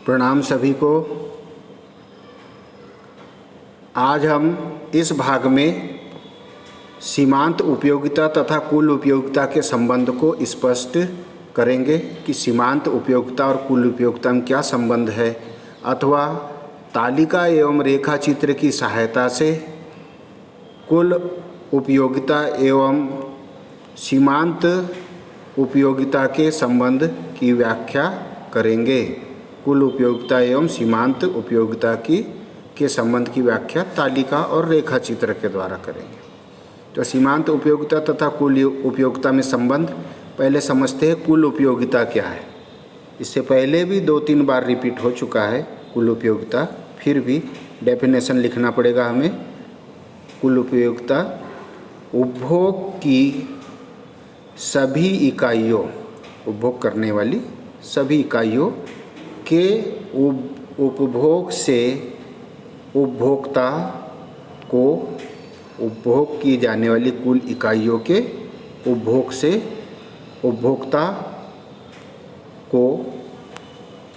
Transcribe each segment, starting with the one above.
प्रणाम सभी को। आज हम इस भाग में सीमांत उपयोगिता तथा कुल उपयोगिता के संबंध को स्पष्ट करेंगे कि सीमांत उपयोगिता और कुल उपयोगिता में क्या संबंध है, अथवा तालिका एवं रेखा चित्र की सहायता से कुल उपयोगिता एवं सीमांत उपयोगिता के संबंध की व्याख्या करेंगे। कुल उपयोगिता एवं सीमांत उपयोगिता के संबंध की व्याख्या तालिका और रेखा चित्र के द्वारा करेंगे। तो सीमांत उपयोगिता तथा कुल उपयोगिता में संबंध पहले समझते हैं। कुल उपयोगिता क्या है? इससे पहले भी 2-3 बार रिपीट हो चुका है कुल उपयोगिता, फिर भी डेफिनेशन लिखना पड़ेगा हमें। कुल उपयोगिता उपभोग की सभी इकाइयों, उपभोग करने वाली सभी इकाइयों के उपभोग से उपभोक्ता को, उपभोग की जाने वाली कुल इकाइयों के उपभोग से उपभोक्ता को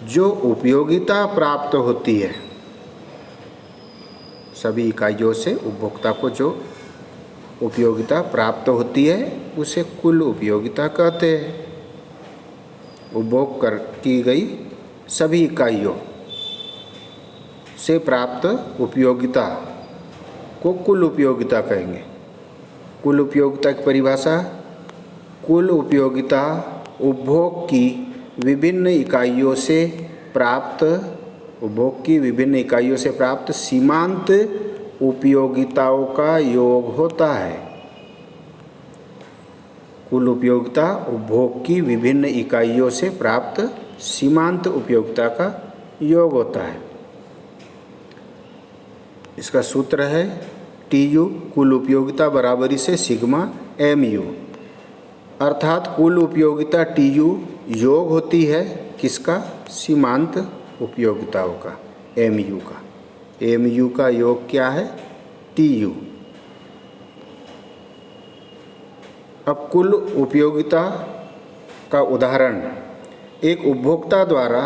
जो उपयोगिता प्राप्त होती है, सभी इकाइयों से उपभोक्ता को जो उपयोगिता प्राप्त होती है उसे कुल उपयोगिता कहते हैं। उपभोग की गई सभी इकाइयों से प्राप्त उपयोगिता को कुल उपयोगिता कहेंगे। कुल उपयोगिता की परिभाषा: कुल उपयोगिता उपभोग की विभिन्न इकाइयों से प्राप्त, उपभोग की विभिन्न इकाइयों से प्राप्त सीमांत उपयोगिताओं का योग होता है। कुल उपयोगिता उपभोग की विभिन्न इकाइयों से प्राप्त सीमांत उपयोगिता का योग होता है। इसका सूत्र है TU कुल उपयोगिता बराबरी से सिग्मा MU, अर्थात कुल उपयोगिता TU योग होती है किसका? सीमांत उपयोगिताओं का, MU का। MU का योग क्या है? TU। अब कुल उपयोगिता का उदाहरण: एक उपभोक्ता द्वारा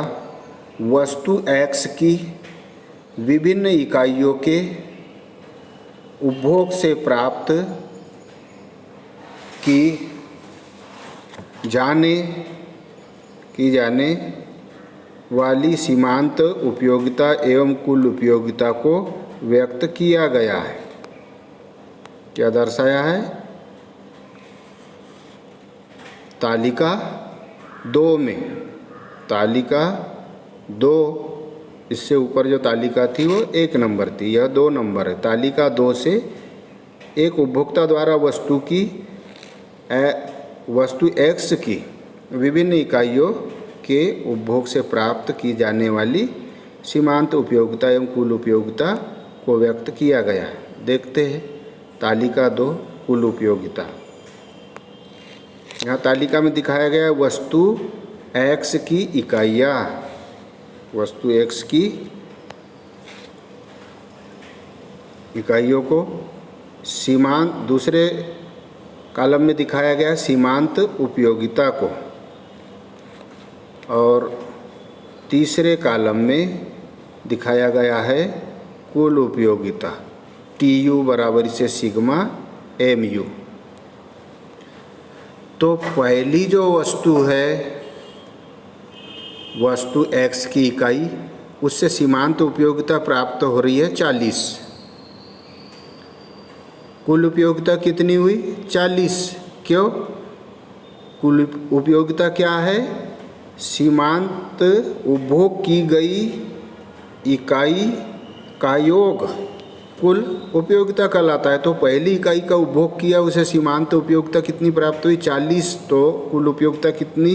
वस्तु X की विभिन्न इकाइयों के उपभोग से प्राप्त की जाने वाली सीमांत उपयोगिता एवं कुल उपयोगिता को व्यक्त किया गया है। क्या दर्शाया है? तालिका 2 में, तालिका 2, इससे ऊपर जो तालिका थी वो 1 नंबर थी, यह 2 नंबर है। तालिका 2 से एक उपभोक्ता द्वारा वस्तु X की विभिन्न इकाइयों के उपभोग से प्राप्त की जाने वाली सीमांत उपयोगिता एवं कुल उपयोगिता को व्यक्त किया गया है। देखते हैं तालिका 2 कुल उपयोगिता। यहाँ तालिका में दिखाया गया है वस्तु X की इकाइयाँ, वस्तु X की इकाइयों को सीमांत, दूसरे कॉलम में दिखाया गया है सीमांत उपयोगिता को, और तीसरे कॉलम में दिखाया गया है कुल उपयोगिता TU बराबरी से सिग्मा MU। तो पहली जो वस्तु है, वस्तु X की इकाई, उससे सीमांत उपयोगिता प्राप्त हो रही है 40। कुल उपयोगिता कितनी हुई? 40। क्यों? कुल उपयोगिता क्या है? सीमांत उपभोग की गई इकाई का योग कुल उपयोगिता कहलाता है। तो पहली इकाई का उपभोग किया, उसे सीमांत उपयोगिता कितनी प्राप्त हुई? 40। तो कुल उपयोगिता कितनी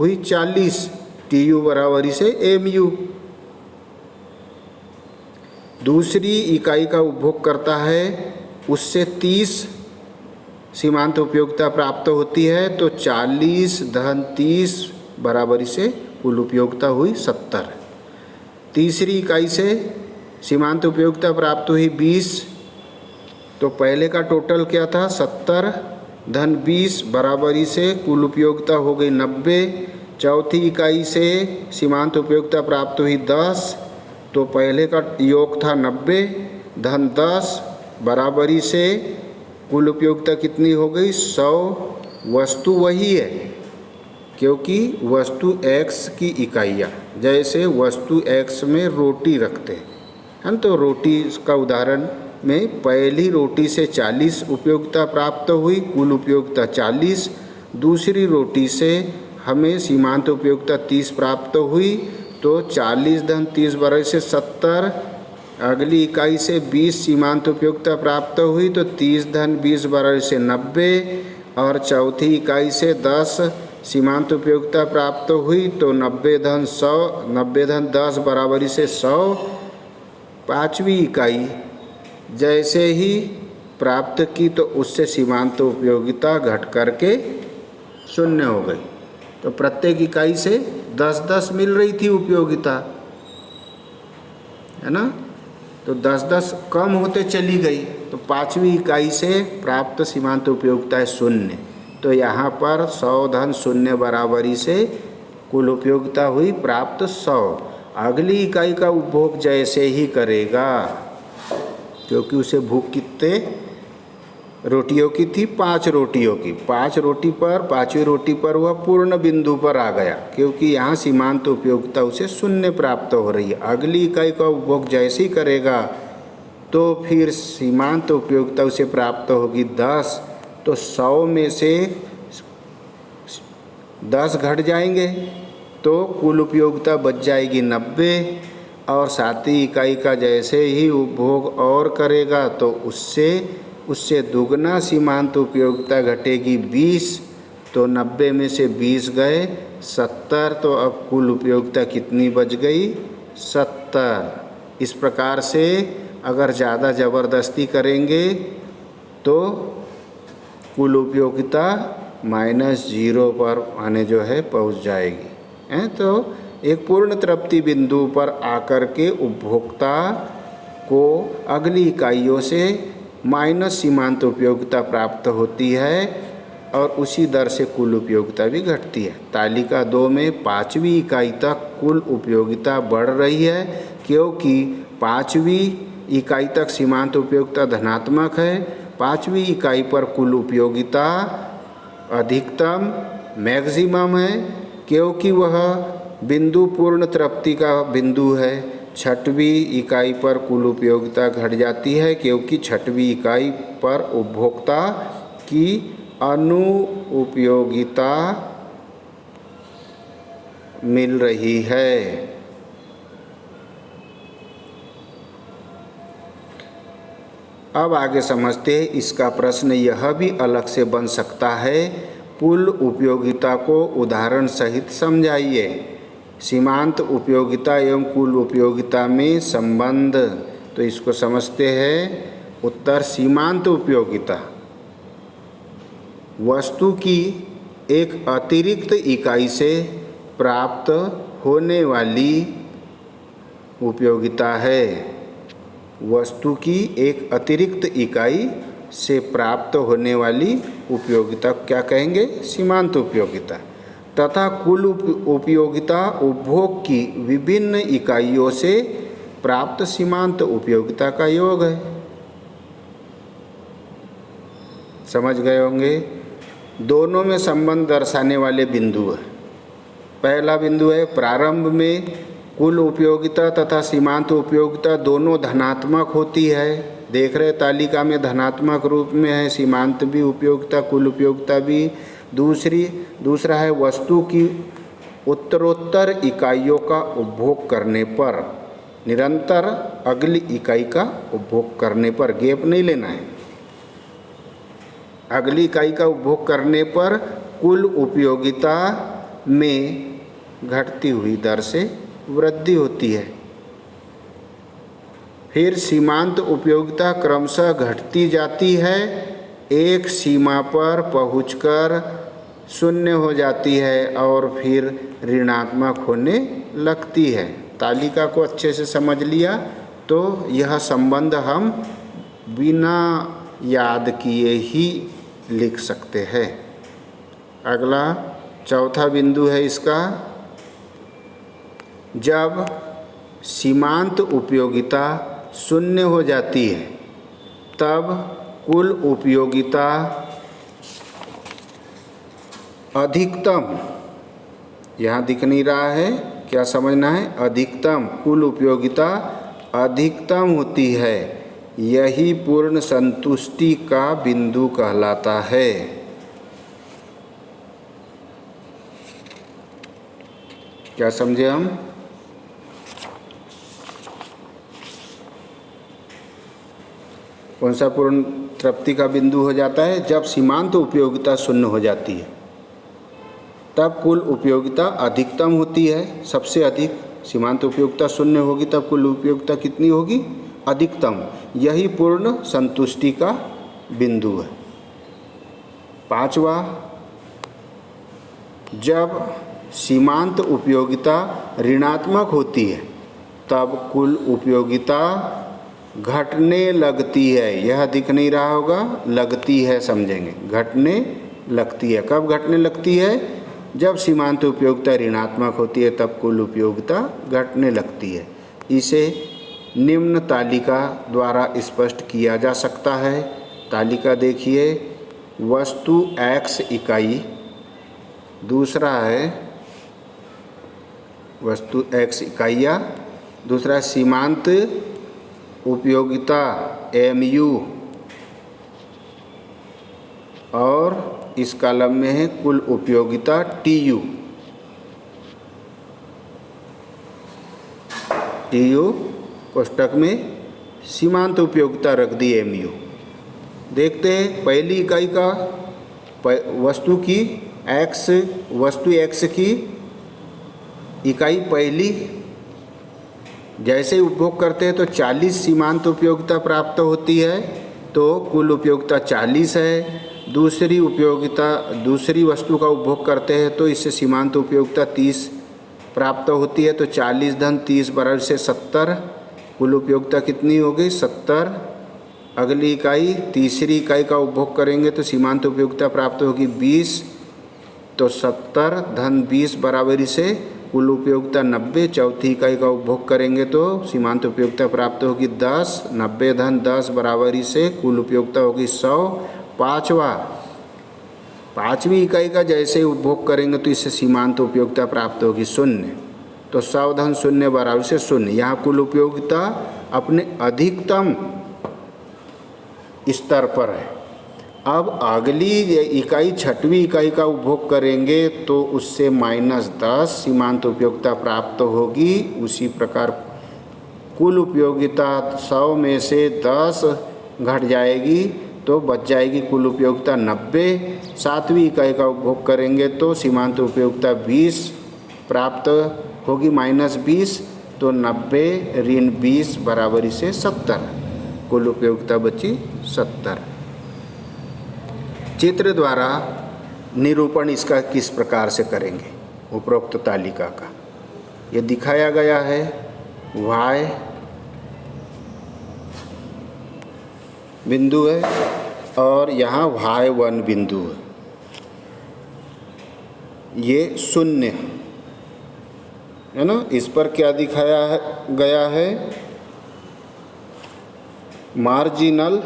हुई? 40। TU बराबरी से MU। दूसरी इकाई का उपभोग करता है, उससे 30 सीमांत उपयोगिता प्राप्त होती है, तो 40 धन 30 बराबरी से कुल उपयोगिता हुई 70। तीसरी इकाई से सीमांत उपयोगिता प्राप्त हुई 20, तो पहले का टोटल क्या था? 70 धन 20 बराबरी से कुल उपयोगिता हो गई 90। चौथी इकाई से सीमांत उपयोगिता प्राप्त हुई 10, तो पहले का योग था 90 धन 10 बराबरी से कुल उपयोगिता कितनी हो गई 100। वस्तु वही है क्योंकि वस्तु x की इकाइयाँ, जैसे वस्तु x में रोटी रखते हैं तो रोटी का उदाहरण में पहली रोटी से 40 उपयोगिता प्राप्त हुई, कुल उपयोगिता 40। दूसरी रोटी से हमें सीमांत उपयोगिता 30 प्राप्त हुई, तो 40 धन 30 बराबर से 70। अगली इकाई से 20 सीमांत उपयोगिता प्राप्त हुई, तो 30 धन 20 बराबर से 90। और चौथी इकाई से 10 सीमांत उपयोगिता प्राप्त हुई, तो 90 धन 100, 90 धन 10 बराबरी से 100। पाँचवीं इकाई जैसे ही प्राप्त की तो उससे सीमांत उपयोगिता घट करके 0 हो गई। तो प्रत्येक इकाई से 10-10 मिल रही थी उपयोगिता, है ना, तो 10-10 कम होते चली गई। तो पाँचवीं इकाई से प्राप्त सीमांत उपयोगिता है 0, तो यहाँ पर 100 धन 0 बराबरी से कुल उपयोगिता हुई प्राप्त 100। अगली इकाई का उपभोग जैसे ही करेगा, क्योंकि उसे भूख कितने रोटियों की थी, 5 रोटियों की, 5 रोटी पर, 5वीं रोटी पर वह पूर्ण बिंदु पर आ गया, क्योंकि यहाँ सीमांत उपयोगिता उसे 0 प्राप्त हो रही है। अगली इकाई का उपभोग जैसे ही करेगा तो फिर सीमांत उपयोगिता उसे प्राप्त होगी 10, तो 100 में से 10 घट जाएंगे तो कुल उपयोगिता बच जाएगी 90। और सातवीं इकाई का जैसे ही उपभोग और करेगा तो उससे दुगना सीमांत उपयोगिता घटेगी 20, तो 90 में से 20 गए 70, तो अब कुल उपयोगिता कितनी बच गई 70। इस प्रकार से अगर ज़्यादा ज़बरदस्ती करेंगे तो कुल उपयोगिता -0 पर आने जो है पहुंच जाएगी, हैं। तो एक पूर्ण तृप्ति बिंदु पर आकर के उपभोक्ता को अगली इकाइयों से माइनस सीमांत उपयोगिता प्राप्त होती है और उसी दर से कुल उपयोगिता भी घटती है। तालिका 2 में 5वीं इकाई तक कुल उपयोगिता बढ़ रही है, क्योंकि 5वीं इकाई तक सीमांत उपयोगिता धनात्मक है। 5वीं इकाई पर कुल उपयोगिता अधिकतम मैक्सिमम है, क्योंकि वह बिंदु पूर्ण तृप्ति का बिंदु है। 6वीं इकाई पर कुल उपयोगिता घट जाती है, क्योंकि 6वीं इकाई पर उपभोक्ता की अनुपयोगिता मिल रही है। अब आगे समझते हैं। इसका प्रश्न यह भी अलग से बन सकता है, कुल उपयोगिता को उदाहरण सहित समझाइए। सीमांत उपयोगिता एवं कुल उपयोगिता में संबंध, तो इसको समझते हैं। उत्तर, सीमांत उपयोगिता वस्तु की एक अतिरिक्त इकाई से प्राप्त होने वाली उपयोगिता है। वस्तु की एक अतिरिक्त इकाई से प्राप्त होने वाली उपयोगिता क्या कहेंगे, सीमांत उपयोगिता। तथा कुल उपयोगिता उपभोग की विभिन्न इकाइयों से प्राप्त सीमांत उपयोगिता का योग है। समझ गए होंगे। दोनों में संबंध दर्शाने वाले बिंदु है। पहला बिंदु है प्रारंभ में कुल उपयोगिता तथा सीमांत उपयोगिता दोनों धनात्मक होती है। देख रहे तालिका में धनात्मक रूप में है, सीमांत भी उपयोगिता कुल उपयोगिता भी। दूसरा है वस्तु की उत्तरोत्तर इकाइयों का उपभोग करने पर, निरंतर अगली इकाई का उपभोग करने पर, गैप नहीं लेना है। अगली इकाई का उपभोग करने पर कुल उपयोगिता में घटती हुई दर से वृद्धि होती है। फिर सीमांत उपयोगिता क्रमशः घटती जाती है, एक सीमा पर पहुंचकर 0 हो जाती है और फिर ऋणात्मक होने लगती है। तालिका को अच्छे से समझ लिया तो यह संबंध हम बिना याद किए ही लिख सकते हैं। अगला चौथा बिंदु है इसका, जब सीमांत उपयोगिता शून्य हो जाती है तब कुल उपयोगिता अधिकतम, यहाँ दिख नहीं रहा है, क्या समझना है, अधिकतम, कुल उपयोगिता अधिकतम होती है, यही पूर्ण संतुष्टि का बिंदु कहलाता है। क्या समझे हम? कौन सा पूर्ण तृप्ति का बिंदु हो जाता है? जब सीमांत उपयोगिता शून्य हो जाती है तब कुल उपयोगिता अधिकतम होती है, सबसे अधिक। सीमांत उपयोगिता शून्य होगी तब कुल उपयोगिता कितनी होगी? अधिकतम। यही पूर्ण संतुष्टि का बिंदु है। पांचवा, जब सीमांत उपयोगिता ऋणात्मक होती है तब कुल उपयोगिता घटने लगती है। यह दिख नहीं रहा होगा, लगती है समझेंगे, घटने लगती है। कब घटने लगती है? जब सीमांत उपयोगिता ऋणात्मक होती है तब कुल उपयोगिता घटने लगती है। इसे निम्न तालिका द्वारा स्पष्ट किया जा सकता है। तालिका देखिए, वस्तु x इकाई, दूसरा है वस्तु x इकाइयाँ, दूसरा सीमांत उपयोगिता mu, और इस कॉलम में है कुल उपयोगिता TU। TU कोष्ठक में सीमांत उपयोगिता रख दी MU। देखते हैं पहली इकाई का, वस्तु की वस्तु x की इकाई पहली, जैसे उपभोग करते हैं तो 40 सीमांत उपयोगिता प्राप्त होती है, तो कुल उपयोगिता 40 है। दूसरी वस्तु का उपभोग करते हैं तो इससे सीमांत उपयोगिता 30 प्राप्त होती है, तो 40 धन 30 बराबर से 70, कुल उपयोगिता कितनी हो गई? 70। अगली इकाई, तीसरी इकाई का उपभोग करेंगे तो सीमांत उपयोगिता प्राप्त होगी 20, तो 70 धन 20 बराबरी से कुल उपयोगिता 90। चौथी इकाई का उपभोग करेंगे तो सीमांत उपयोगिता प्राप्त होगी 10, 90 धन 10 बराबरी से कुल उपयोगिता होगी 100। पाँचवीं इकाई का जैसे उपभोग करेंगे तो इससे सीमांत उपयोगिता प्राप्त होगी 0, तो 100 धन 0 बराबर से 0। यहाँ कुल उपयोगिता अपने अधिकतम स्तर पर है। अब अगली इकाई, छठवीं इकाई का उपभोग करेंगे तो उससे -10 सीमांत उपयोगिता प्राप्त होगी। उसी प्रकार कुल उपयोगिता 100 में से 10 घट जाएगी तो बच जाएगी कुल उपयोगिता 90। सातवीं इकाई का उपभोग करेंगे तो सीमांत उपयोगिता 20 प्राप्त होगी, -20, तो 90 ऋण 20 बराबरी से 70, कुल उपयोगिता बची 70। चित्र द्वारा निरूपण इसका किस प्रकार से करेंगे? उपरोक्त तालिका का ये दिखाया गया है। y बिंदु है और यहाँ y1 बिंदु है, ये 0 है ना। इस पर क्या दिखाया गया है? मार्जिनल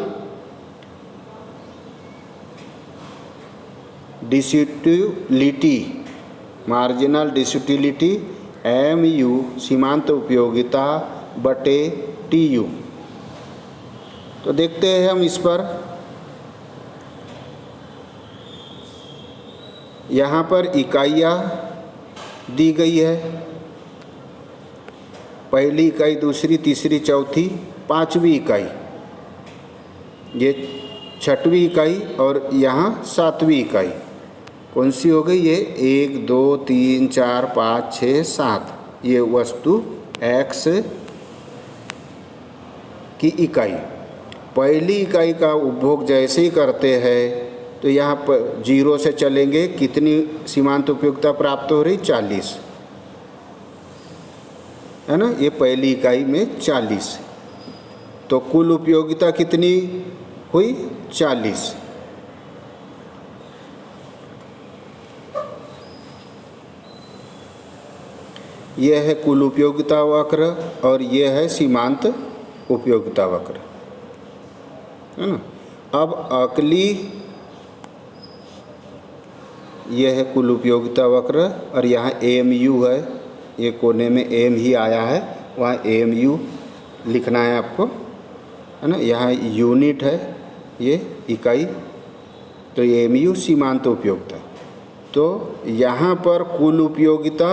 डिस्यूटिलिटी MU सीमांत उपयोगिता बटे TU। तो देखते हैं हम इस पर, यहाँ पर इकाइयाँ दी गई है, पहली इकाई, दूसरी, तीसरी, चौथी, पांचवी इकाई, ये छठवीं इकाई और यहाँ सातवीं इकाई। कौन सी हो गई? ये 1 2 3 4 5 6 7, ये वस्तु x की इकाई। पहली इकाई का उपभोग जैसे ही करते हैं तो यहाँ पर 0 से चलेंगे, कितनी सीमांत उपयोगिता प्राप्त हो रही? 40 है ना। ये पहली इकाई में 40, तो कुल उपयोगिता कितनी हुई? 40। ये है कुल उपयोगिता वक्र और ये है सीमांत उपयोगिता वक्र, है ना। अब अगली ये है कुल उपयोगिता वक्र और यहाँ AMU है, ये कोने में AM ही आया है, वहाँ AMU लिखना है आपको, है ना। यहाँ यूनिट है, ये इकाई, तो AMU सीमांत उपयोगिता। तो यहाँ पर कुल उपयोगिता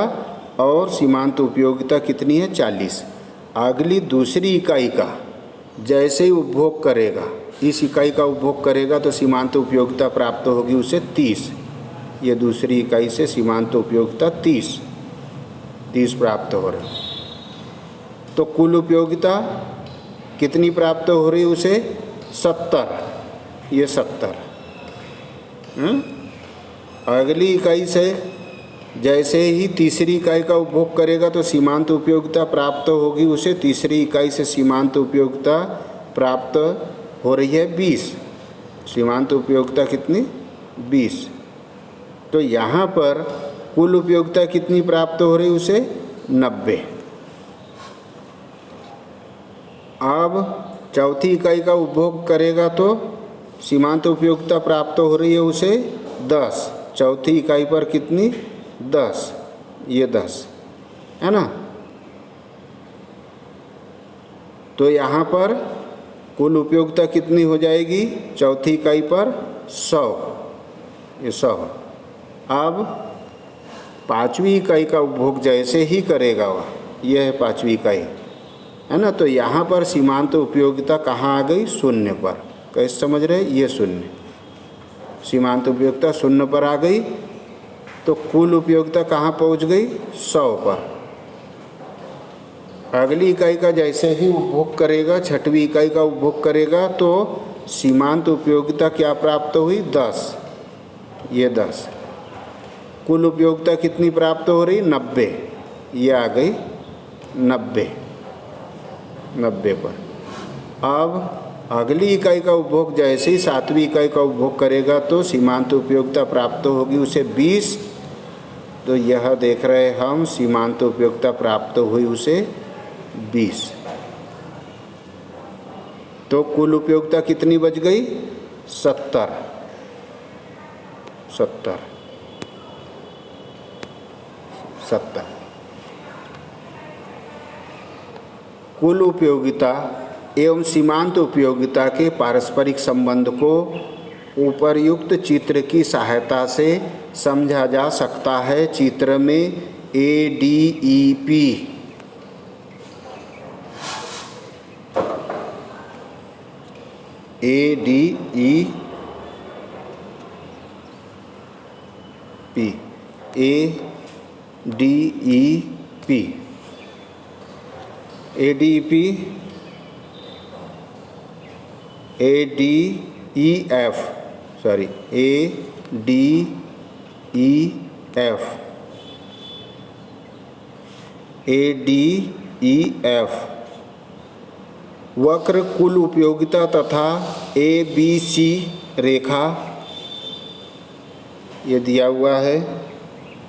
और सीमांत उपयोगिता कितनी है? 40। अगली दूसरी इकाई का जैसे ही उपभोग करेगा, इस इकाई का उपभोग करेगा तो सीमांत उपयोगिता प्राप्त होगी उसे 30। ये दूसरी इकाई से सीमांत उपयोगिता 30 प्राप्त हो रही। तो कुल उपयोगिता कितनी प्राप्त हो रही उसे? 70। ये 70। अगली इकाई से जैसे ही तीसरी इकाई का उपभोग करेगा तो सीमांत उपयोगिता प्राप्त होगी उसे, तीसरी इकाई से सीमांत उपयोगिता प्राप्त हो रही है 20। सीमांत उपयोगिता कितनी? 20। तो यहाँ पर कुल उपयोगिता कितनी प्राप्त हो रही उसे? 90। अब चौथी इकाई का उपभोग करेगा तो सीमांत उपयोगिता प्राप्त हो रही है उसे 10। चौथी इकाई पर कितनी? 10। ये 10 है ना। तो यहाँ पर कुल उपयोगिता कितनी हो जाएगी? चौथी इकाई पर 100। ये 100। अब पाँचवीं इकाई का उपभोग जैसे ही करेगा वह, यह है पाँचवीं इकाई, है ना। तो यहाँ पर सीमांत उपयोगिता कहाँ आ गई? 0 पर। कैसे समझ रहे? ये 0, सीमांत उपयोगिता 0 पर आ गई। तो कुल उपयोगिता कहाँ पहुँच गई? 100 पर। अगली इकाई का जैसे ही उपभोग करेगा, छठवीं इकाई का उपभोग करेगा तो सीमांत उपयोगिता क्या प्राप्त हुई? 10। ये 10। कुल उपयोगिता कितनी प्राप्त हो रही? 90। ये आ गई 90 पर। अब अगली इकाई का उपभोग जैसे ही सातवीं इकाई का उपभोग करेगा तो सीमांत उपयोगिता प्राप्त होगी उसे 20। तो यह देख रहे हम सीमांत उपयोगिता प्राप्त हुई उसे 20। तो कुल उपयोगिता कितनी बच गई? 70। कुल उपयोगिता एवं सीमांत उपयोगिता के पारस्परिक संबंध को उपर्युक्त चित्र की सहायता से समझा जा सकता है। चित्र में ADEP ADEF वक्र कुल उपयोगिता तथा ABC रेखा, ये दिया हुआ है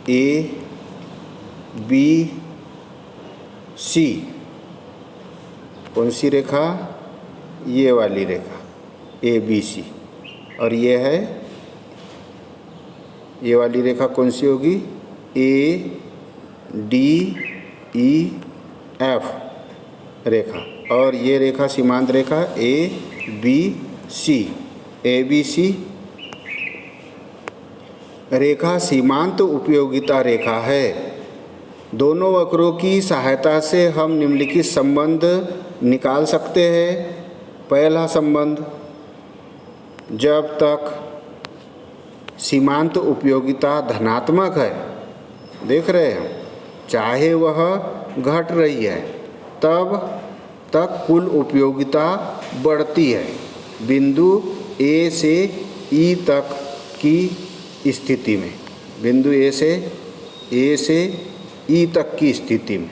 ABC। कौन सी रेखा? ये वाली रेखा ABC। और ये है, ये वाली रेखा कौन सी होगी? ADEF रेखा। और ये रेखा सीमांत रेखा ABC रेखा सीमांत उपयोगिता रेखा है। दोनों वक्रों की सहायता से हम निम्नलिखित संबंध निकाल सकते हैं। पहला संबंध, जब तक सीमांत उपयोगिता धनात्मक है, देख रहे हैं, चाहे वह घट रही है, तब तक कुल उपयोगिता बढ़ती है। बिंदु A से E तक की स्थिति में, बिंदु A से E तक की स्थिति में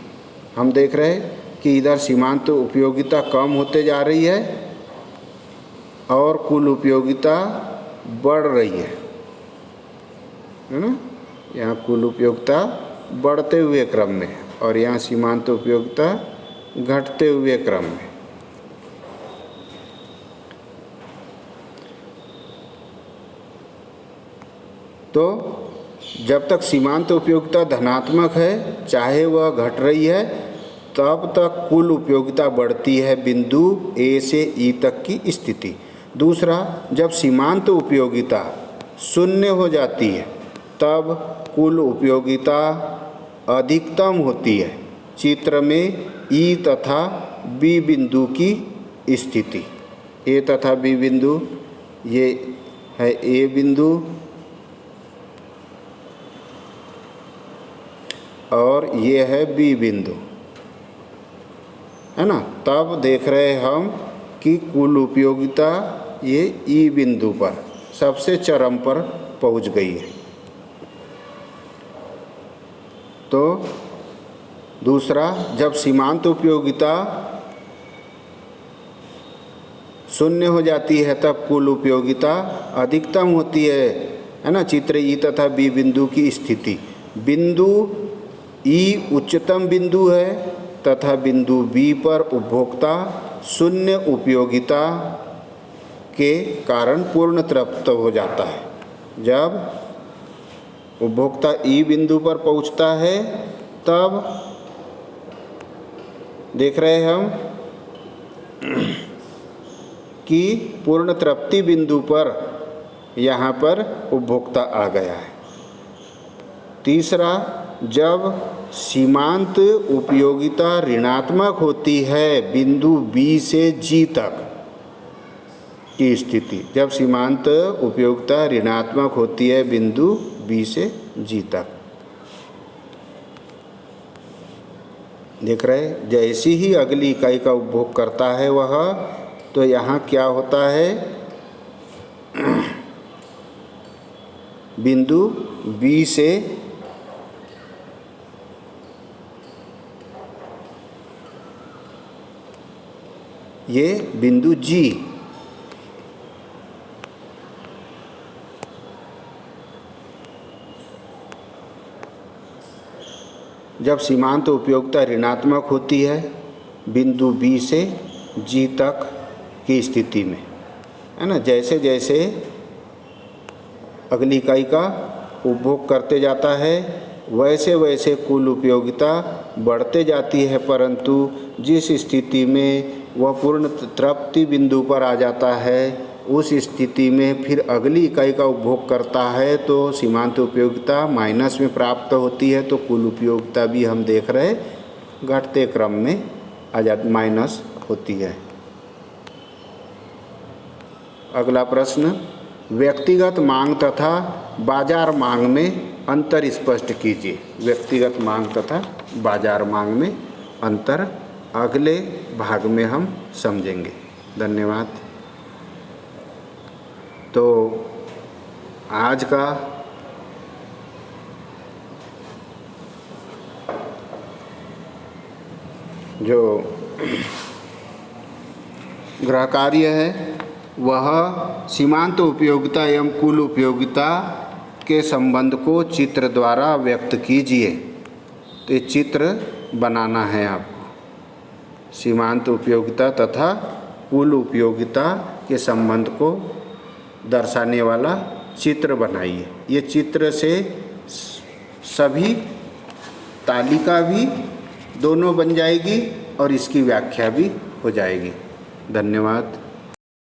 हम देख रहे हैं कि इधर सीमांत उपयोगिता कम होते जा रही है और कुल उपयोगिता बढ़ रही है ना। यहाँ कुल उपयोगिता बढ़ते हुए क्रम में और यहाँ सीमांत उपयोगिता घटते हुए क्रम में। तो जब तक सीमांत उपयोगिता धनात्मक है, चाहे वह घट रही है, तब तक कुल उपयोगिता बढ़ती है बिंदु ए से ई तक की स्थिति। दूसरा, जब सीमांत उपयोगिता शून्य हो जाती है तब कुल उपयोगिता अधिकतम होती है। चित्र में ई तथा बी बिंदु की स्थिति, ए तथा बी बिंदु, ये है ए बिंदु और ये है बी बिंदु, है ना। तब देख रहे हैं हम कि कुल उपयोगिता ये ई बिंदु पर सबसे चरम पर पहुंच गई है। तो दूसरा, जब सीमांत उपयोगिता शून्य हो जाती है तब कुल उपयोगिता अधिकतम होती है ना। चित्र ई तथा बी बिंदु की स्थिति, बिंदु ई उच्चतम बिंदु है तथा बिंदु बी पर उपभोक्ता शून्य उपयोगिता के कारण पूर्ण तृप्त हो जाता है। जब उपभोक्ता ई बिंदु पर पहुंचता है तब देख रहे हैं हम कि पूर्ण तृप्ति बिंदु पर यहाँ पर उपभोक्ता आ गया है। तीसरा, जब सीमांत उपयोगिता ऋणात्मक होती है बिंदु बी से जी तक की स्थिति, जब सीमांत उपयोगिता ऋणात्मक होती है बिंदु बी से जी तक, देख रहे, जैसी ही अगली इकाई का उपभोग करता है वह, तो यहाँ क्या होता है, बिंदु बी से ये बिंदु जी, जब सीमांत उपयोगिता ऋणात्मक होती है बिंदु बी से जी तक की स्थिति में, है ना। जैसे जैसे अगली इकाई का उपभोग करते जाता है वैसे वैसे कुल उपयोगिता बढ़ते जाती है, परंतु जिस स्थिति में वह पूर्ण तृप्ति बिंदु पर आ जाता है उस स्थिति में फिर अगली इकाई का उपभोग करता है तो सीमांत उपयोगिता माइनस में प्राप्त होती है। तो कुल उपयोगिता भी हम देख रहे घटते क्रम में आ जाती, माइनस होती है। अगला प्रश्न, व्यक्तिगत मांग तथा बाजार मांग में अंतर स्पष्ट कीजिए। व्यक्तिगत मांग तथा बाजार मांग में अंतर अगले भाग में हम समझेंगे। धन्यवाद। तो आज का जो गृह कार्य है वह सीमांत उपयोगिता एवं कुल उपयोगिता के संबंध को चित्र द्वारा व्यक्त कीजिए। तो ये चित्र बनाना है आपको, सीमांत उपयोगिता तथा कुल उपयोगिता के संबंध को दर्शाने वाला चित्र बनाइए। ये चित्र से सभी तालिका भी दोनों बन जाएगी और इसकी व्याख्या भी हो जाएगी। धन्यवाद।